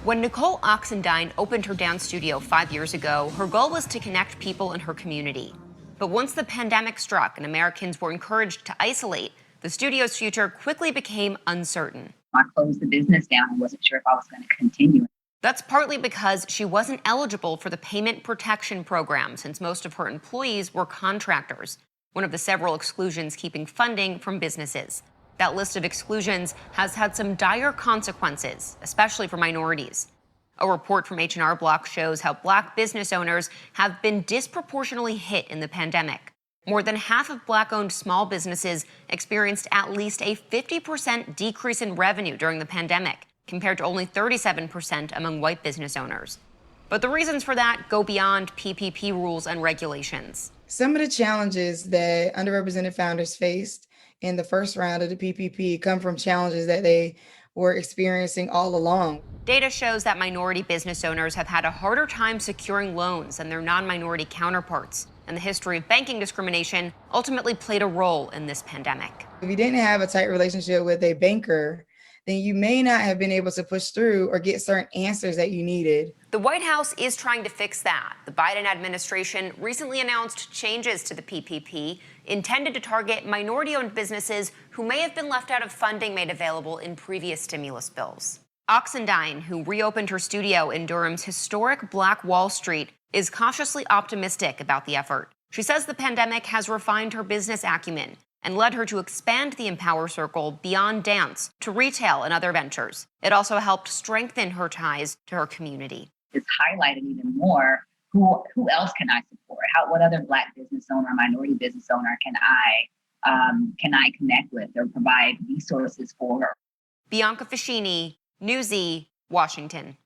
When Nicole Oxendine opened her dance studio 5 years ago, her goal was to connect people in her community. But once the pandemic struck and Americans were encouraged to isolate, the studio's future quickly became uncertain. I closed the business down and wasn't sure if I was going to continue. That's partly because she wasn't eligible for the Payment Protection Program since most of her employees were contractors, one of the several exclusions keeping funding from businesses. That list of exclusions has had some dire consequences, especially for minorities. A report from H&R Block shows how Black business owners have been disproportionately hit in the pandemic. More than half of Black-owned small businesses experienced at least a 50% decrease in revenue during the pandemic, compared to only 37% among white business owners. But the reasons for that go beyond PPP rules and regulations. Some of the challenges that underrepresented founders faced in the first round of the PPP come from challenges that they were experiencing all along. Data shows that minority business owners have had a harder time securing loans than their non-minority counterparts, and the history of banking discrimination ultimately played a role in this pandemic. If you didn't have a tight relationship with a banker, then you may not have been able to push through or get certain answers that you needed. The White House is trying to fix that. The Biden administration recently announced changes to the PPP intended to target minority-owned businesses who may have been left out of funding made available in previous stimulus bills. Oxendine, who reopened her studio in Durham's historic Black Wall Street, is cautiously optimistic about the effort. She says the pandemic has refined her business acumen and led her to expand the Empower Circle beyond dance to retail and other ventures. It also helped strengthen her ties to her community. It's highlighted even more who else can I support? What other Black business owner, minority business owner can I connect with or provide resources for her? Bianca Fascini, Newsy, Washington.